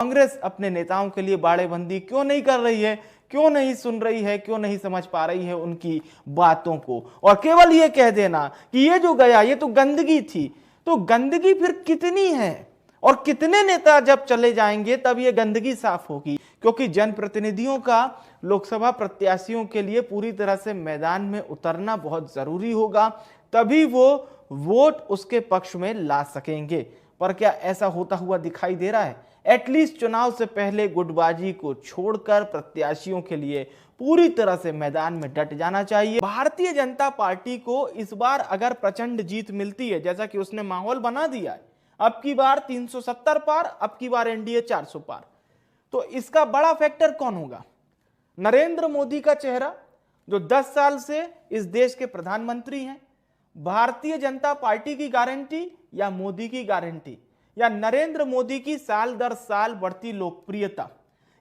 कांग्रेस अपने नेताओं के लिए बाड़ेबंदी क्यों नहीं कर रही है, क्यों नहीं सुन रही है, क्यों नहीं समझ पा रही है उनकी बातों को, और केवल ये कह देना कि ये जो गया ये तो गंदगी थी। तो गंदगी फिर कितनी है और कितने नेता जब चले जाएंगे तब ये गंदगी साफ होगी? क्योंकि जनप्रतिनिधियों का लोकसभा प्रत्याशियों के लिए पूरी तरह से मैदान में उतरना बहुत जरूरी होगा, तभी वो वोट उसके पक्ष में ला सकेंगे। पर क्या ऐसा होता हुआ दिखाई दे रहा है? एटलीस्ट चुनाव से पहले गुटबाजी को छोड़कर प्रत्याशियों के लिए पूरी तरह से मैदान में डट जाना चाहिए। भारतीय जनता पार्टी को इस बार अगर प्रचंड जीत मिलती है, जैसा कि उसने माहौल बना दिया है, अब की बार 370 पार, अब की बार एनडीए 400 पार, तो इसका बड़ा फैक्टर कौन होगा? नरेंद्र मोदी का चेहरा, जो 10 साल से इस देश के प्रधानमंत्री हैं। भारतीय जनता पार्टी की गारंटी या मोदी की गारंटी, या नरेंद्र मोदी की साल दर साल बढ़ती लोकप्रियता,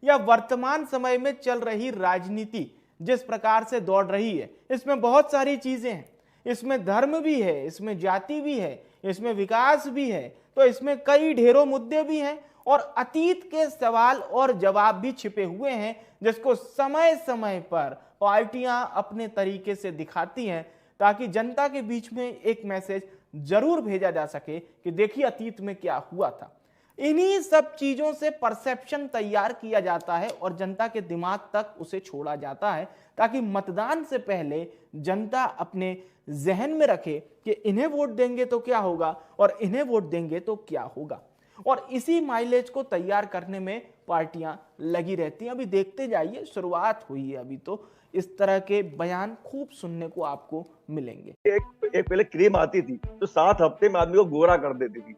या वर्तमान समय में चल रही राजनीति जिस प्रकार से दौड़ रही है। इसमें बहुत सारी चीजें हैं, इसमें धर्म भी है, इसमें जाति भी है, इसमें विकास भी है, तो इसमें कई ढेरों मुद्दे भी हैं और अतीत के सवाल और जवाब भी छिपे हुए हैं, जिसको समय समय पर पार्टियां अपने तरीके से दिखाती हैं, ताकि जनता के बीच में एक मैसेज जरूर भेजा जा सके कि देखिए अतीत में क्या हुआ था। इन्हीं सब चीजों से परसेप्शन तैयार किया जाता है और जनता के दिमाग तक उसे छोड़ा जाता है, ताकि मतदान से पहले जनता अपने जहन में रखे कि इन्हें वोट देंगे तो क्या होगा और इन्हें वोट देंगे तो क्या होगा। और इसी माइलेज को तैयार करने में पार्टियां लगी रहती हैं। अभी देखते जाइए, शुरुआत हुई है अभी, तो इस तरह के बयान खूब सुनने को आपको मिलेंगे। एक पहले क्रीम आती थी तो 7 हफ्ते में आदमी को गोरा कर देती थी,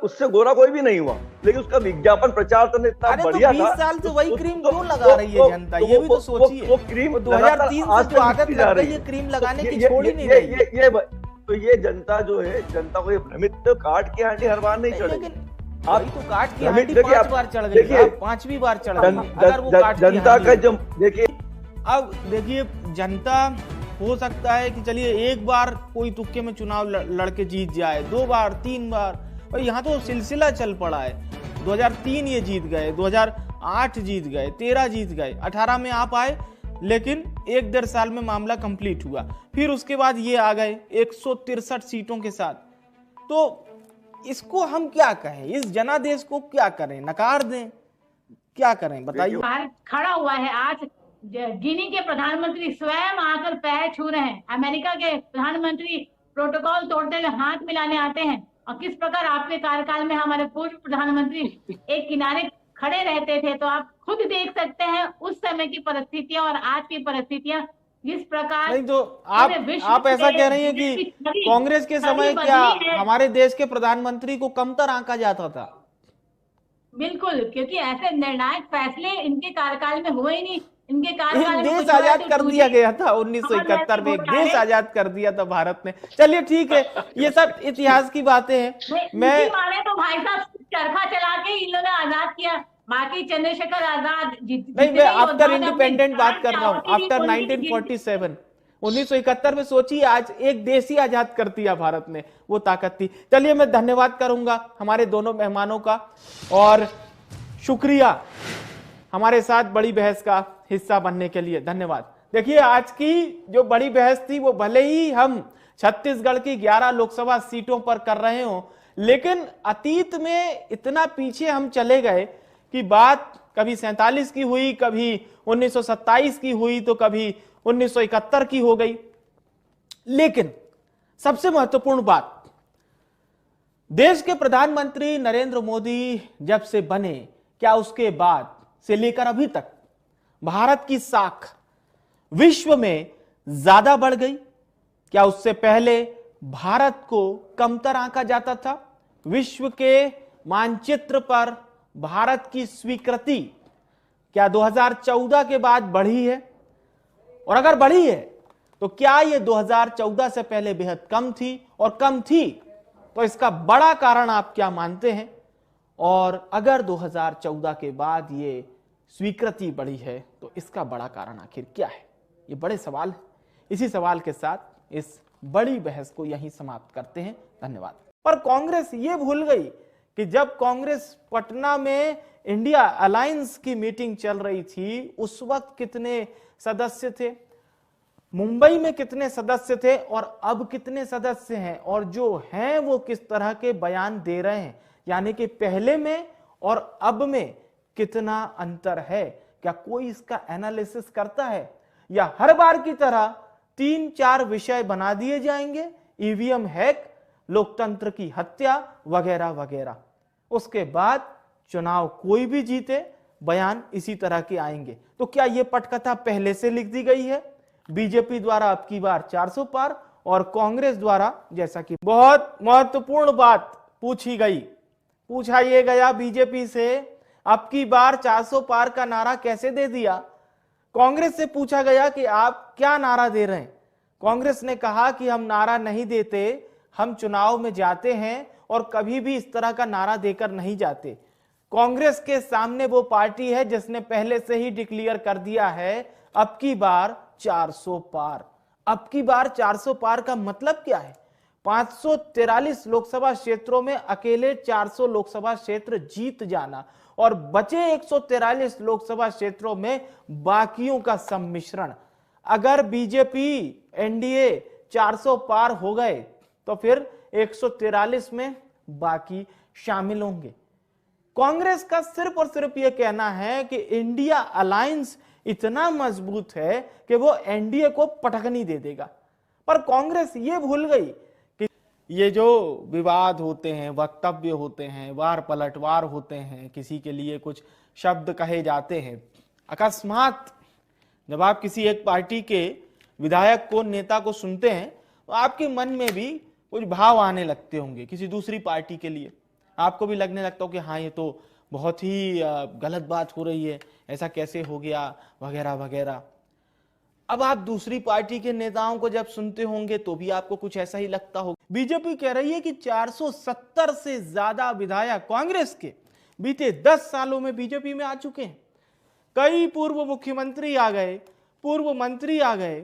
उससे गोरा कोई भी नहीं हुआ, लेकिन उसका विज्ञापन प्रचार तो इतना बढ़िया था। 20 साल से वही क्रीम क्यों लगा रही है जनता? ये भी तो सोचिए। वो क्रीम 2003 से जो आदत लग गई है क्रीम लगाने की, छोड़ ही नहीं रही। तो ये जनता जो है, जनता को ये भ्रमित, तो काट के आंटी हर बार नहीं चढ़ेगी। आप तो काट की आंटी 5 बार चढ़ गई, 5वीं बार चढ़ गई अगर वो काट जनता का जो देखिए। अब देखिए, जनता हो सकता है कि चलिए एक बार कोई तुक्के में चुनाव लड़के जीत जाए, 2 बार 3 बार, और यहाँ तो सिलसिला चल पड़ा है। 2003 ये जीत गए, 2008 जीत गए, 13 जीत गए, 18 में आप आए, लेकिन 1-1.5 साल में मामला कंप्लीट हुआ। फिर उसके बाद ये आ गए 163 सीटों के साथ। तो इसको हम क्या कहें? इस जनादेश को क्या करें? नकार दें? क्या करें बताइए? खड़ा हुआ है आज, गिनी के प्रधानमंत्री स्वयं आकर पैर छू रहे हैं, अमेरिका के प्रधानमंत्री प्रोटोकॉल तोड़ते हुए हाथ मिलाने आते हैं, और किस प्रकार आपके कार्यकाल में हमारे पूर्व प्रधानमंत्री एक किनारे खड़े रहते थे। तो आप खुद देख सकते हैं उस समय की परिस्थितियां और आज की परिस्थितियां जिस प्रकार। नहीं तो आप ऐसा कह रही हैं कि कांग्रेस के समय क्या हमारे देश के प्रधानमंत्री को कमतर आंका जाता था? बिल्कुल, क्योंकि ऐसे निर्णायक फैसले इनके कार्यकाल में हुए ही नहीं। इनके कार्यकाल में देश आजाद कर दिया गया था 1971 में, एक देश आजाद कर दिया था भारत ने। चलिए ठीक है, ये सब इतिहास की बातें हैं। मैं माने तो भाई साहब चरखा चला के इन लोगों ने आजाद किया, बाकी चंद्रशेखर आजाद नहीं, मैं आफ्टर इंडिपेंडेंट बात कर रहा हूँ, आफ्टर 1947। 1971 में सोचिए, आज एक देश ही आजाद कर दिया भारत ने, वो ताकत थी। चलिए मैं धन्यवाद करूंगा हमारे दोनों मेहमानों का, और शुक्रिया हमारे साथ बड़ी बहस का हिस्सा बनने के लिए। धन्यवाद। देखिए, आज की जो बड़ी बहस थी वो भले ही हम छत्तीसगढ़ की 11 लोकसभा सीटों पर कर रहे हो, लेकिन अतीत में इतना पीछे हम चले गए कि बात कभी 47 की हुई, कभी 1927 की हुई, तो कभी 1971 की हो गई। लेकिन सबसे महत्वपूर्ण बात, देश के प्रधानमंत्री नरेंद्र मोदी जब से बने, क्या उसके बाद से लेकर अभी तक भारत की साख विश्व में ज्यादा बढ़ गई? क्या उससे पहले भारत को कमतर आंका जाता था? विश्व के मानचित्र पर भारत की स्वीकृति क्या 2014 के बाद बढ़ी है? और अगर बढ़ी है तो क्या ये 2014 से पहले बेहद कम थी? और कम थी तो इसका बड़ा कारण आप क्या मानते हैं? और अगर 2014 के बाद ये स्वीकृति बढ़ी है तो इसका बड़ा कारण आखिर क्या है? ये बड़े सवाल है। इसी सवाल के साथ इस बड़ी बहस को यहीं समाप्त करते हैं। धन्यवाद। पर कांग्रेस ये भूल गई कि जब कांग्रेस पटना में इंडिया अलायंस की मीटिंग चल रही थी उस वक्त कितने सदस्य थे, मुंबई में कितने सदस्य थे और अब कितने सदस्य हैं, और जो हैं वो किस तरह के बयान दे रहे हैं, यानी कि पहले में और अब में कितना अंतर है। क्या कोई इसका एनालिसिस करता है, या हर बार की तरह 3-4 विषय बना दिए जाएंगे, ईवीएम हैक, लोकतंत्र की हत्या वगैरह वगैरह, उसके बाद चुनाव कोई भी जीते बयान इसी तरह के आएंगे। तो क्या यह पटकथा पहले से लिख दी गई है? बीजेपी द्वारा अब की बार 400 पार और कांग्रेस द्वारा, जैसा कि बहुत महत्वपूर्ण बात पूछी गई, पूछा यह गया बीजेपी से, अब की बार 400 पार का नारा कैसे दे दिया? कांग्रेस से पूछा गया कि आप क्या नारा दे रहे हैं? कांग्रेस ने कहा कि हम नारा नहीं देते, हम चुनाव में जाते हैं और कभी भी इस तरह का नारा देकर नहीं जाते। कांग्रेस के सामने वो पार्टी है जिसने पहले से ही डिक्लेयर कर दिया है अब की बार 400 पार। अब की बार 400 पार का मतलब क्या है? 543 लोकसभा क्षेत्रों में अकेले 400 लोकसभा क्षेत्र जीत जाना और बचे 143 लोकसभा क्षेत्रों में बाकियों का सम्मिश्रण। अगर बीजेपी एनडीए 400 पार हो गए तो फिर 143 में बाकी शामिल होंगे। कांग्रेस का सिर्फ और सिर्फ यह कहना है कि इंडिया अलायंस इतना मजबूत है कि वो एनडीए को पटकनी दे देगा, पर कांग्रेस ये भूल गई कि ये जो विवाद होते हैं, वक्तव्य होते हैं, वार पलटवार होते हैं, किसी के लिए कुछ शब्द कहे जाते हैं, अकस्मात जब आप किसी एक पार्टी के विधायक को, नेता को सुनते हैं तो आपके मन में भी कुछ भाव आने लगते होंगे। किसी दूसरी पार्टी के लिए आपको भी लगने लगता हो कि हाँ ये तो बहुत ही गलत बात हो रही है, ऐसा कैसे हो गया वगैरह वगैरह। अब आप दूसरी पार्टी के नेताओं को जब सुनते होंगे तो भी आपको कुछ ऐसा ही लगता होगा। बीजेपी कह रही है कि 470 से ज्यादा विधायक कांग्रेस के बीते 10 सालों में बीजेपी में आ चुके हैं। कई पूर्व मुख्यमंत्री आ गए, पूर्व मंत्री आ गए,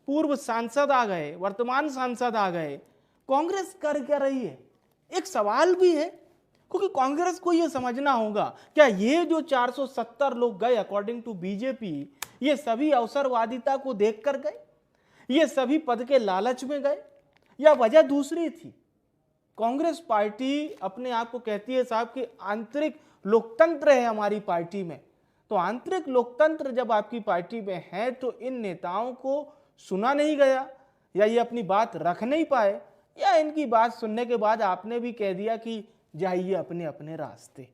पूर्व सांसद आ गए, वर्तमान सांसद आ गए। कांग्रेस कर क्या रही है? एक सवाल भी है, क्योंकि कांग्रेस को यह समझना होगा, क्या ये जो 470 लोग गए अकॉर्डिंग टू बीजेपी, ये सभी अवसरवादिता को देखकर गए, ये सभी पद के लालच में गए, या वजह दूसरी थी? कांग्रेस पार्टी अपने आप को कहती है साहब कि आंतरिक लोकतंत्र है हमारी पार्टी में। तो आंतरिक लोकतंत्र जब आपकी पार्टी में है तो इन नेताओं को सुना नहीं गया, या ये अपनी बात रख नहीं पाए, या इनकी बात सुनने के बाद आपने भी कह दिया कि जाइए अपने अपने रास्ते।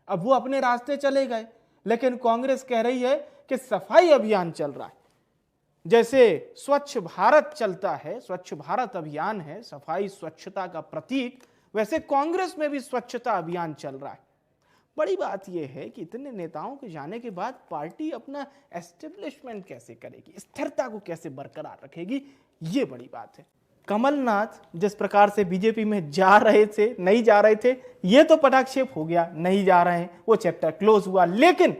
अब वो अपने रास्ते चले गए, लेकिन कांग्रेस कह रही है कि सफाई अभियान चल रहा है। जैसे स्वच्छ भारत चलता है, स्वच्छ भारत अभियान है, सफाई स्वच्छता का प्रतीक, वैसे कांग्रेस में भी स्वच्छता अभियान चल रहा है। बड़ी बात यह है कि इतने नेताओं के जाने के बाद पार्टी अपना एस्टेब्लिशमेंट कैसे करेगी, स्थिरता को कैसे बरकरार रखेगी, ये बड़ी बात है। कमलनाथ जिस प्रकार से बीजेपी में जा रहे थे, नहीं जा रहे थे, ये तो पटाक्षेप हो गया, नहीं जा रहे हैं, वो चैप्टर क्लोज हुआ। लेकिन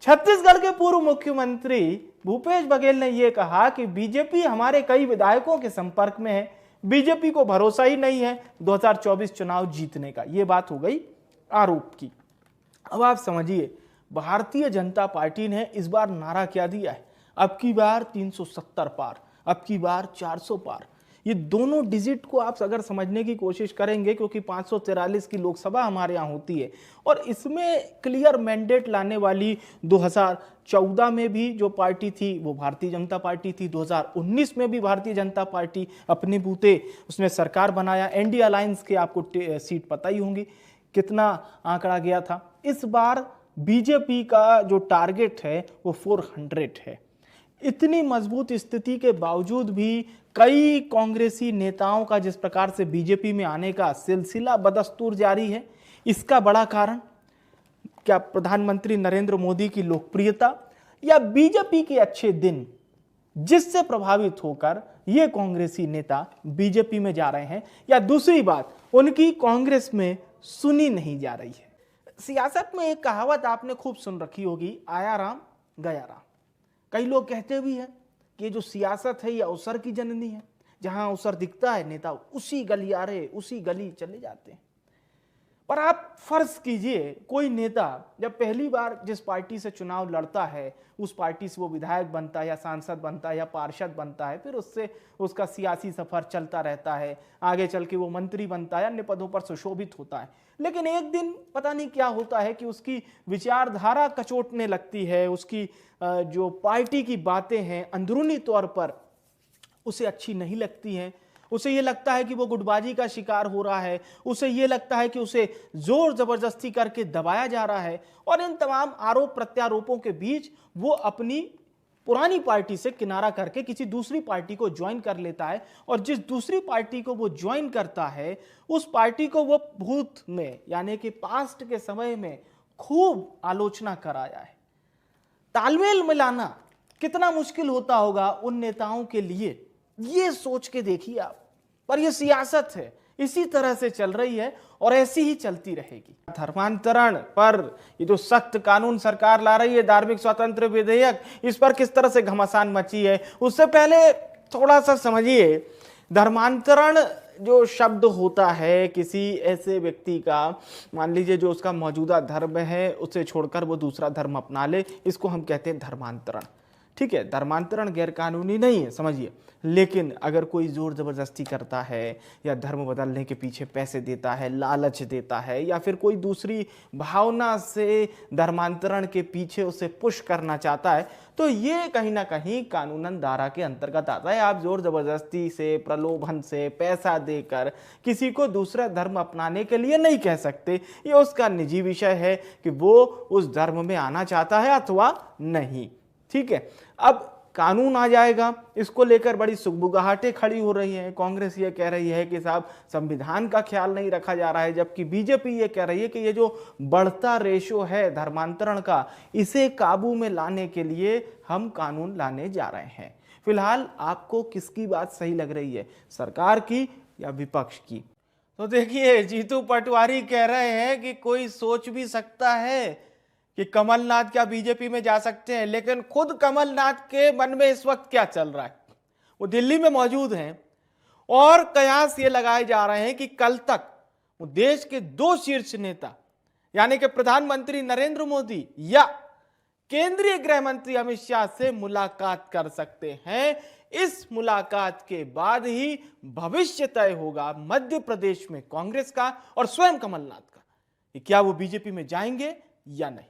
छत्तीसगढ़ के पूर्व मुख्यमंत्री भूपेश बघेल ने यह कहा कि बीजेपी हमारे कई विधायकों के संपर्क में है, बीजेपी को भरोसा ही नहीं है 2024 चुनाव जीतने का। यह बात हो गई आरोप की। अब आप समझिए भारतीय जनता पार्टी ने इस बार नारा क्या दिया है? अब की बार 370 पार, अब की बार 400 पार। ये दोनों डिजिट को आप अगर समझने की कोशिश करेंगे, क्योंकि 543 की लोकसभा हमारे यहाँ होती है और इसमें क्लियर मैंडेट लाने वाली 2014 में भी जो पार्टी थी वो भारतीय जनता पार्टी थी, 2019 में भी भारतीय जनता पार्टी अपने बूते उसने सरकार बनाया। एनडीए अलायंस के आपको सीट पता ही होंगी कितना आंकड़ा गया था। इस बार बीजेपी का जो टारगेट है वो 400 है। इतनी मजबूत स्थिति के बावजूद भी कई कांग्रेसी नेताओं का जिस प्रकार से बीजेपी में आने का सिलसिला बदस्तूर जारी है, इसका बड़ा कारण क्या प्रधानमंत्री नरेंद्र मोदी की लोकप्रियता या बीजेपी के अच्छे दिन, जिससे प्रभावित होकर ये कांग्रेसी नेता बीजेपी में जा रहे हैं, या दूसरी बात उनकी कांग्रेस में सुनी नहीं जा रही है। सियासत में एक कहावत आपने खूब सुन रखी होगी, आया राम गया राम। कई लोग कहते भी हैं कि जो सियासत है ये अवसर की जननी है, जहां अवसर दिखता है नेता उसी गलियारे, उसी गली चले जाते हैं। पर आप फर्ज कीजिए कोई नेता जब पहली बार जिस पार्टी से चुनाव लड़ता है उस पार्टी से वो विधायक बनता है या सांसद बनता है या पार्षद बनता है, फिर उससे उसका सियासी सफर चलता रहता है, आगे चल के वो मंत्री बनता है, अन्य पदों पर सुशोभित होता है। लेकिन एक दिन पता नहीं क्या होता है कि उसकी विचारधारा कचोटने लगती है, उसकी जो पार्टी की बातें हैं अंदरूनी तौर पर उसे अच्छी नहीं लगती हैं, उसे ये लगता है कि वो गुटबाजी का शिकार हो रहा है, उसे ये लगता है कि उसे जोर जबरदस्ती करके दबाया जा रहा है, और इन तमाम आरोप प्रत्यारोपों के बीच वो अपनी पुरानी पार्टी से किनारा करके किसी दूसरी पार्टी को ज्वाइन कर लेता है। और जिस दूसरी पार्टी को वो ज्वाइन करता है उस पार्टी को वो भूत में यानी कि पास्ट के समय में खूब आलोचना कराया है। तालमेल मिलाना कितना मुश्किल होता होगा उन नेताओं के लिए, ये सोच के देखिए आप। पर ये सियासत है, इसी तरह से चल रही है और ऐसी ही चलती रहेगी। धर्मांतरण पर ये जो सख्त कानून सरकार ला रही है, धार्मिक स्वातंत्र्य विधेयक, इस पर किस तरह से घमासान मची है। उससे पहले थोड़ा सा समझिए, धर्मांतरण जो शब्द होता है किसी ऐसे व्यक्ति का, मान लीजिए जो उसका मौजूदा धर्म है उसे छोड़कर वो दूसरा धर्म अपना ले, इसको हम कहते हैं धर्मांतरण। ठीक है, धर्मांतरण गैरकानूनी नहीं है, समझिए। लेकिन अगर कोई जोर जबरदस्ती करता है या धर्म बदलने के पीछे पैसे देता है, लालच देता है, या फिर कोई दूसरी भावना से धर्मांतरण के पीछे उसे पुश करना चाहता है, तो ये कहीं ना कहीं कानूनन धारा के अंतर्गत आता है। आप जोर जबरदस्ती से, प्रलोभन से, पैसा देकर किसी को दूसरा धर्म अपनाने के लिए नहीं कह सकते। ये उसका निजी विषय है कि वो उस धर्म में आना चाहता है अथवा नहीं। ठीक है, अब कानून आ जाएगा, इसको लेकर बड़ी सुगबुगाहटें खड़ी हो रही हैं। कांग्रेस ये कह रही है कि साहब संविधान का ख्याल नहीं रखा जा रहा है, जबकि बीजेपी ये कह रही है कि ये जो बढ़ता रेशो है धर्मांतरण का, इसे काबू में लाने के लिए हम कानून लाने जा रहे हैं। फिलहाल आपको किसकी बात सही लग रही है, सरकार की या विपक्ष की? तो देखिए, जीतू पटवारी कह रहे हैं कि कोई सोच भी सकता है कि कमलनाथ क्या बीजेपी में जा सकते हैं, लेकिन खुद कमलनाथ के मन में इस वक्त क्या चल रहा है, वो दिल्ली में मौजूद हैं और कयास ये लगाए जा रहे हैं कि कल तक वो देश के 2 शीर्ष नेता यानी कि प्रधानमंत्री नरेंद्र मोदी या केंद्रीय गृह मंत्री अमित शाह से मुलाकात कर सकते हैं। इस मुलाकात के बाद ही भविष्य तय होगा मध्य प्रदेश में कांग्रेस का और स्वयं कमलनाथ का, कि क्या वो बीजेपी में जाएंगे या नहीं।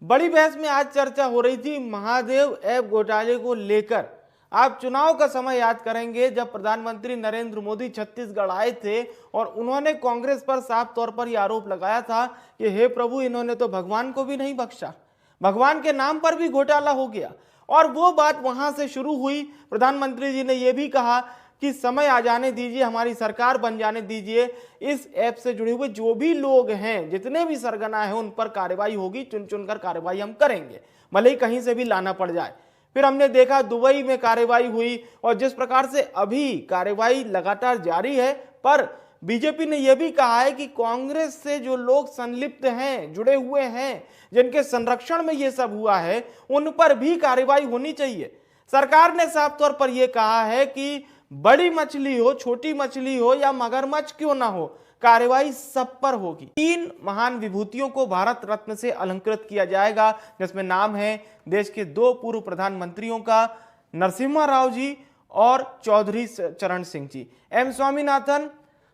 बड़ी बहस में आज चर्चा हो रही थी महादेव ऐप घोटाले को लेकर। आप चुनाव का समय याद करेंगे जब प्रधानमंत्री नरेंद्र मोदी छत्तीसगढ़ आए थे और उन्होंने कांग्रेस पर साफ तौर पर यह आरोप लगाया था कि हे प्रभु, इन्होंने तो भगवान को भी नहीं बख्शा, भगवान के नाम पर भी घोटाला हो गया। और वो बात वहां से शुरू हुई। प्रधानमंत्री जी ने यह भी कहा कि समय आ जाने दीजिए, हमारी सरकार बन जाने दीजिए, इस ऐप से जुड़े हुए जो भी लोग हैं, जितने भी सरगना हैं, उन पर कार्रवाई होगी, चुन चुनकर कार्रवाई हम करेंगे, भले ही कहीं से भी लाना पड़ जाए। फिर हमने देखा दुबई में कार्रवाई हुई और जिस प्रकार से अभी कार्रवाई लगातार जारी है। पर बीजेपी ने यह भी कहा है कि कांग्रेस से जो लोग संलिप्त हैं, जुड़े हुए हैं, जिनके संरक्षण में यह सब हुआ है, उन पर भी कार्रवाई होनी चाहिए। सरकार ने साफ तौर पर यह कहा है कि बड़ी मछली हो, छोटी मछली हो या मगरमच्छ क्यों ना हो, कार्रवाई सब पर होगी। 3 महान विभूतियों को भारत रत्न से अलंकृत किया जाएगा, जिसमें नाम है देश के 2 पूर्व प्रधानमंत्रियों का, नरसिम्हा राव जी और चौधरी चरण सिंह जी। एम स्वामीनाथन,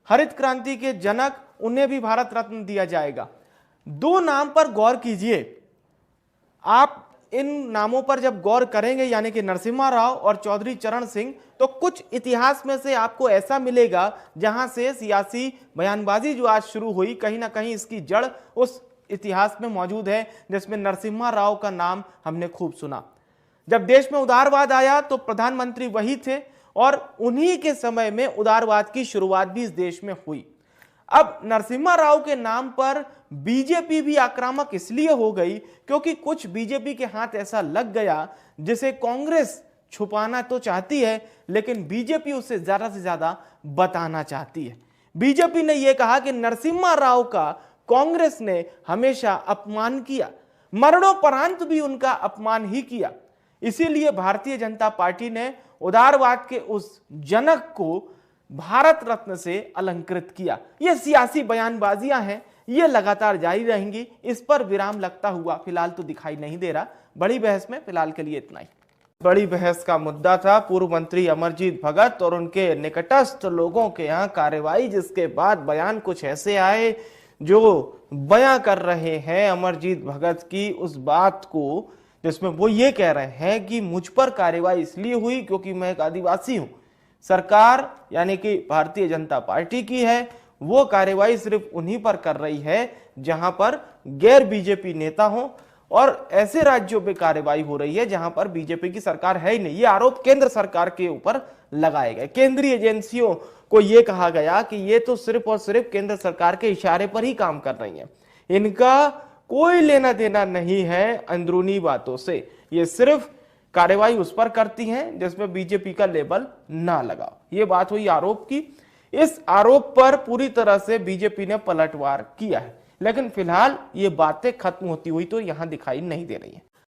हरित क्रांति के जनक, उन्हें भी भारत रत्न दिया जाएगा। 2 नाम पर गौर कीजिए। आप इन नामों पर जब गौर करेंगे, यानी कि नरसिम्हा राव और चौधरी चरण सिंह, तो कुछ इतिहास में से आपको ऐसा मिलेगा जहां से सियासी बयानबाजी जो आज शुरू हुई, कहीं ना कहीं इसकी जड़ उस इतिहास में मौजूद है जिसमें नरसिम्हा राव का नाम हमने खूब सुना। जब देश में उदारवाद आया तो प्रधानमंत्री वही थे और उन्हीं के समय में उदारवाद की शुरुआत भी इस देश में हुई। अब नरसिम्हा राव के नाम पर बीजेपी भी आक्रामक इसलिए हो गई क्योंकि कुछ बीजेपी के हाथ ऐसा लग गया जिसे कांग्रेस छुपाना तो चाहती है, लेकिन बीजेपी उसे ज्यादा से ज्यादा बताना चाहती है। बीजेपी ने यह कहा कि नरसिम्हा राव का कांग्रेस ने हमेशा अपमान किया, मरणोपरांत भी उनका अपमान ही किया। इसीलिए भारतीय जनता पार्टी ने उदारवाद के उस जनक को भारत रत्न से अलंकृत किया। ये सियासी बयानबाजियां हैं, ये लगातार जारी रहेंगी। इस पर विराम लगता हुआ फिलहाल तो दिखाई नहीं दे रहा। बड़ी बहस में फिलहाल के लिए इतना ही। बड़ी बहस का मुद्दा था पूर्व मंत्री अमरजीत भगत और उनके निकटस्थ लोगों के यहाँ कार्रवाई, जिसके बाद बयान कुछ ऐसे आए जो बयां कर रहे हैं अमरजीत भगत की उस बात को, जिसमें वो ये कह रहे हैं कि मुझ पर कार्रवाई इसलिए हुई क्योंकि मैं एक आदिवासी हूं। सरकार यानी कि भारतीय जनता पार्टी की है, वो कार्रवाई सिर्फ उन्हीं पर कर रही है जहां पर गैर बीजेपी नेता हो, और ऐसे राज्यों में कार्रवाई हो रही है जहां पर बीजेपी की सरकार है ही नहीं। ये आरोप केंद्र सरकार के ऊपर लगाए गए। केंद्रीय एजेंसियों को यह कहा गया कि ये तो सिर्फ और सिर्फ केंद्र सरकार के इशारे पर ही काम कर रही है, इनका कोई लेना देना नहीं है अंदरूनी बातों से, ये सिर्फ कार्रवाई उस पर करती हैं जिसमें बीजेपी का लेबल ना लगा। ये बात हुई आरोप की। इस आरोप पर पूरी तरह से बीजेपी ने पलटवार किया है, लेकिन फिलहाल ये बातें खत्म होती हुई तो यहां दिखाई नहीं दे रही है।